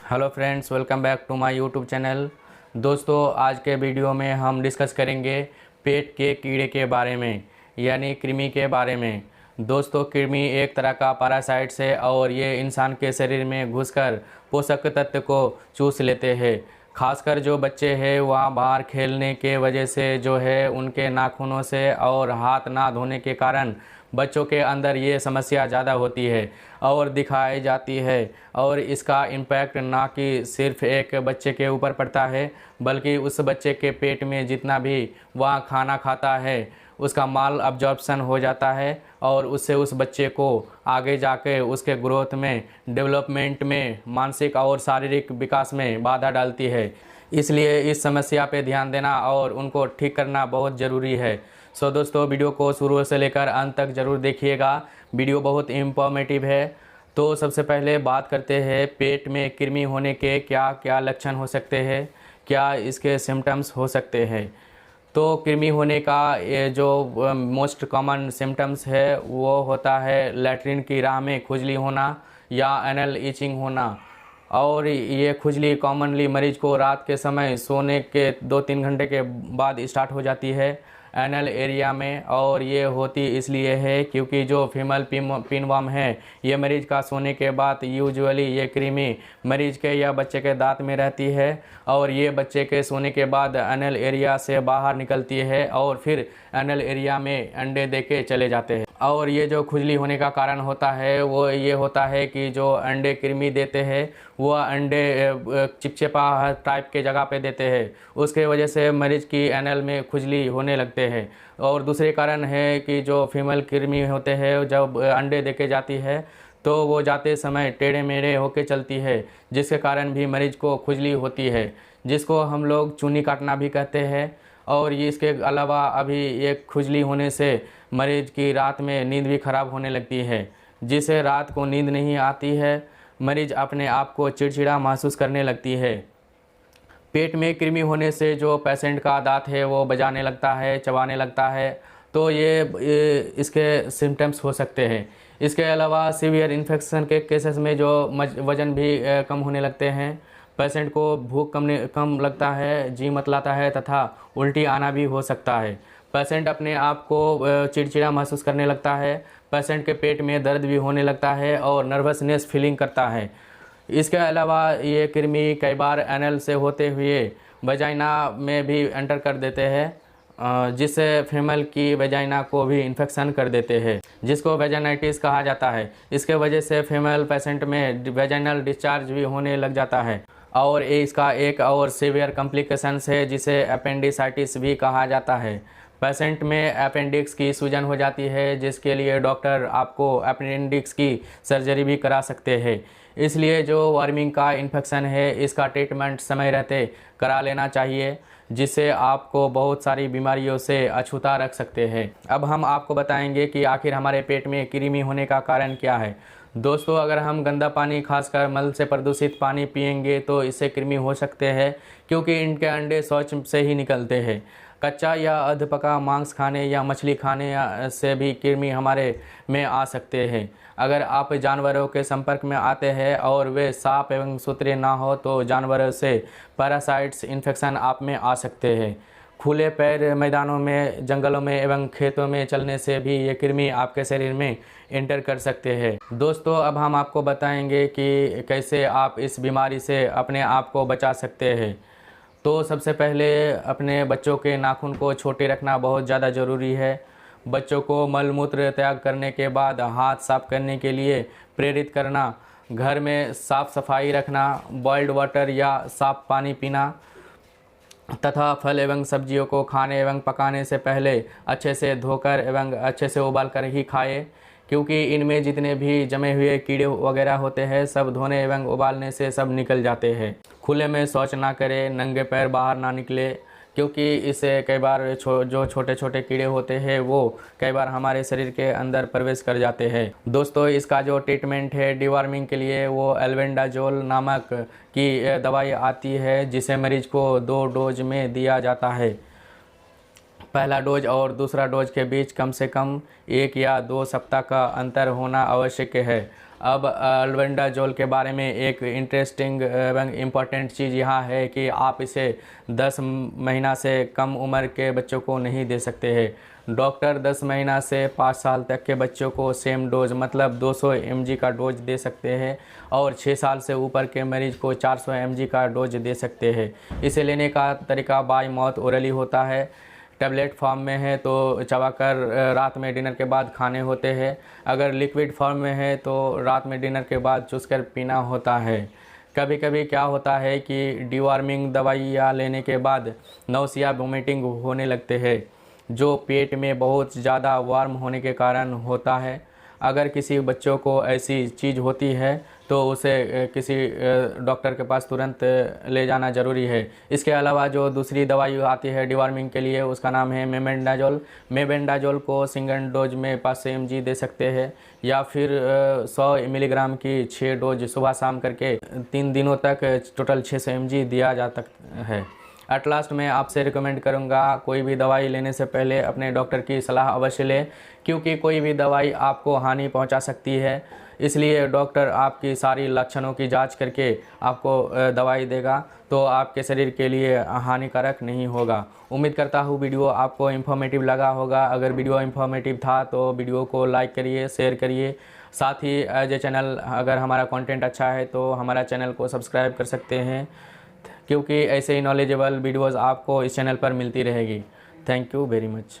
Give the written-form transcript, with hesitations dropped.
Hello friends, welcome back to my YouTube channel. दोस्तों, आज के वीडियो में हम डिस्कस करेंगे पेट के कीड़े के बारे में, यानी कृमि के बारे में। दोस्तों, कृमि एक तरह का पैरासाइट्स है और ये इंसान के शरीर में घुसकर पोषक तत्व को चूस लेते हैं। खासकर जो बच्चे हैं वहाँ बाहर खेलने के वजह से जो है उनके नाखूनों से और हाथ ना धोने के कारण बच्चों के अंदर ये समस्या ज़्यादा होती है और दिखाई जाती है। और इसका इम्पैक्ट ना कि सिर्फ एक बच्चे के ऊपर पड़ता है, बल्कि उस बच्चे के पेट में जितना भी वहाँ खाना खाता है उसका माल अब्जॉर्प्शन हो जाता है और उससे उस बच्चे को आगे जाके उसके ग्रोथ में, डेवलपमेंट में, मानसिक और शारीरिक विकास में बाधा डालती है। इसलिए इस समस्या पे ध्यान देना और उनको ठीक करना बहुत ज़रूरी है। सो दोस्तों, वीडियो को शुरू से लेकर अंत तक ज़रूर देखिएगा, वीडियो बहुत इंफॉर्मेटिव है। तो सबसे पहले बात करते हैं पेट में कृमि होने के क्या क्या लक्षण हो सकते हैं, क्या इसके सिम्टम्स हो सकते हैं। तो कृमि होने का ये जो मोस्ट कॉमन सिम्टम्स है वो होता है लैट्रिन की राह में खुजली होना या एनल ईचिंग होना। और ये खुजली कॉमनली मरीज को रात के समय सोने के 2-3 घंटे के बाद स्टार्ट हो जाती है एनल एरिया में। और ये होती इसलिए है क्योंकि जो फीमेल पिनवर्म है ये मरीज का सोने के बाद यूजुअली ये कृमि मरीज के या बच्चे के दांत में रहती है और ये बच्चे के सोने के बाद एनल एरिया से बाहर निकलती है और फिर एनल एरिया में अंडे देके चले जाते हैं। और ये जो खुजली होने का कारण होता है वो ये होता है कि जो अंडे कृमि देते हैं वो अंडे चिपचिपा टाइप के जगह पे देते हैं, उसके वजह से मरीज की एनल में खुजली होने लगते हैं। और दूसरे कारण है कि जो फीमेल कृमि होते हैं जब अंडे देके जाती है तो वो जाते समय टेढ़े मेढ़े होके चलती है, जिसके कारण भी मरीज को खुजली होती है, जिसको हम लोग चूनी काटना भी कहते हैं। और ये इसके अलावा अभी ये खुजली होने से मरीज की रात में नींद भी ख़राब होने लगती है, जिसे रात को नींद नहीं आती है, मरीज अपने आप को चिड़चिड़ा महसूस करने लगती है। पेट में कृमि होने से जो पेशेंट का दांत है वो बजाने लगता है, चबाने लगता है, तो ये इसके सिम्टम्स हो सकते हैं। इसके अलावा सीवियर इन्फेक्शन के केसेस में जो वज़न भी कम होने लगते हैं, पेशेंट को भूख कम लगता है, जी मतलाता है तथा उल्टी आना भी हो सकता है। पेशेंट अपने आप को चिड़चिड़ा महसूस करने लगता है, पेशेंट के पेट में दर्द भी होने लगता है और नर्वसनेस फीलिंग करता है। इसके अलावा ये कृमि कई बार एनल से होते हुए वजाइना में भी एंटर कर देते हैं, जिससे फीमेल की वजाइना को भी इन्फेक्शन कर देते हैं, जिसको वेजाइनाइटिस कहा जाता है। इसके वजह से फीमेल पेशेंट में वेजाइनल डिस्चार्ज भी होने लग जाता है। और इसका एक और सीवियर कॉम्प्लिकेशंस है जिसे अपेंडिसाइटिस भी कहा जाता है। पेशेंट में अपेंडिक्स की सूजन हो जाती है, जिसके लिए डॉक्टर आपको अपेंडिक्स की सर्जरी भी करा सकते हैं। इसलिए जो वर्मिंग का इन्फेक्शन है इसका ट्रीटमेंट समय रहते करा लेना चाहिए, जिससे आपको बहुत सारी बीमारियों से अछूता रख सकते हैं। अब हम आपको बताएंगे कि आखिर हमारे पेट में कृमि होने का कारण क्या है। दोस्तों, अगर हम गंदा पानी, खासकर मल से प्रदूषित पानी पिएंगे तो इससे कृमि हो सकते हैं, क्योंकि इनके अंडे शौच से ही निकलते हैं। कच्चा या अधपका मांस खाने या मछली खाने से भी कृमि हमारे में आ सकते हैं। अगर आप जानवरों के संपर्क में आते हैं और वे साफ एवं सुथरे ना हो तो जानवरों से पैरासाइट्स इन्फेक्शन आप में आ सकते हैं। खुले पैर मैदानों में, जंगलों में एवं खेतों में चलने से भी ये कृमि आपके शरीर में एंटर कर सकते हैं। दोस्तों, अब हम आपको बताएंगे कि कैसे आप इस बीमारी से अपने आप को बचा सकते हैं। तो सबसे पहले अपने बच्चों के नाखून को छोटे रखना बहुत ज़्यादा ज़रूरी है। बच्चों को मल मूत्र त्याग करने के बाद हाथ साफ करने के लिए प्रेरित करना, घर में साफ़ सफाई रखना, बॉइल्ड वाटर या साफ़ पानी पीना तथा फल एवं सब्जियों को खाने एवं पकाने से पहले अच्छे से धोकर एवं अच्छे से उबाल कर ही खाएं, क्योंकि इनमें जितने भी जमे हुए कीड़े वगैरह होते हैं सब धोने एवं उबालने से सब निकल जाते हैं। खुले में शौच ना करें, नंगे पैर बाहर ना निकले, क्योंकि इससे कई बार जो छोटे छोटे कीड़े होते हैं वो कई बार हमारे शरीर के अंदर प्रवेश कर जाते हैं। दोस्तों, इसका जो ट्रीटमेंट है डिवॉर्मिंग के लिए वो एल्बेंडाजोल नामक की दवाई आती है, जिसे मरीज को 2 डोज में दिया जाता है। पहला डोज और दूसरा डोज के बीच कम से कम 1 या 2 सप्ताह का अंतर होना आवश्यक है। अब अल्बेंडाजोल के बारे में एक इंटरेस्टिंग एवं इम्पॉर्टेंट चीज़ यहाँ है कि आप इसे 10 महीना से कम उम्र के बच्चों को नहीं दे सकते हैं। डॉक्टर 10 महीना से 5 साल तक के बच्चों को सेम डोज मतलब 200 mg का डोज दे सकते हैं और 6 साल से ऊपर के मरीज को 400 mg का डोज दे सकते हैं। इसे लेने का तरीका बाय माउथ ओरली होता है। टैबलेट फॉर्म में है तो चबाकर रात में डिनर के बाद खाने होते हैं। अगर लिक्विड फॉर्म में है तो रात में डिनर के बाद चूसकर पीना होता है। कभी कभी क्या होता है कि डिवॉर्मिंग दवाइयाँ लेने के बाद नौसिया वोमिटिंग होने लगते हैं, जो पेट में बहुत ज़्यादा वार्म होने के कारण होता है। अगर किसी बच्चों को ऐसी चीज़ होती है तो उसे किसी डॉक्टर के पास तुरंत ले जाना ज़रूरी है। इसके अलावा जो दूसरी दवाई आती है डिवॉर्मिंग के लिए, उसका नाम है मेबेंडाजोल। मेबेंडाजोल को सिंगल डोज में 500 mg दे सकते हैं या फिर 100 मिलीग्राम की 6 डोज सुबह शाम करके 3 दिनों तक टोटल 600 mg दिया जाता है। एट लास्ट मैं आपसे रिकमेंड करूंगा कोई भी दवाई लेने से पहले अपने डॉक्टर की सलाह अवश्य लें, क्योंकि कोई भी दवाई आपको हानि पहुंचा सकती है। इसलिए डॉक्टर आपकी सारी लक्षणों की जांच करके आपको दवाई देगा तो आपके शरीर के लिए हानिकारक नहीं होगा। उम्मीद करता हूँ वीडियो आपको इन्फॉर्मेटिव लगा होगा। अगर वीडियो इन्फॉर्मेटिव था तो वीडियो को लाइक करिए, शेयर करिए। साथ ही एज ए चैनल अगर हमारा कंटेंट अच्छा है तो हमारा चैनल को सब्सक्राइब कर सकते हैं, क्योंकि ऐसे ही नॉलेजेबल वीडियोज़ आपको इस चैनल पर मिलती रहेगी। Thank you very much.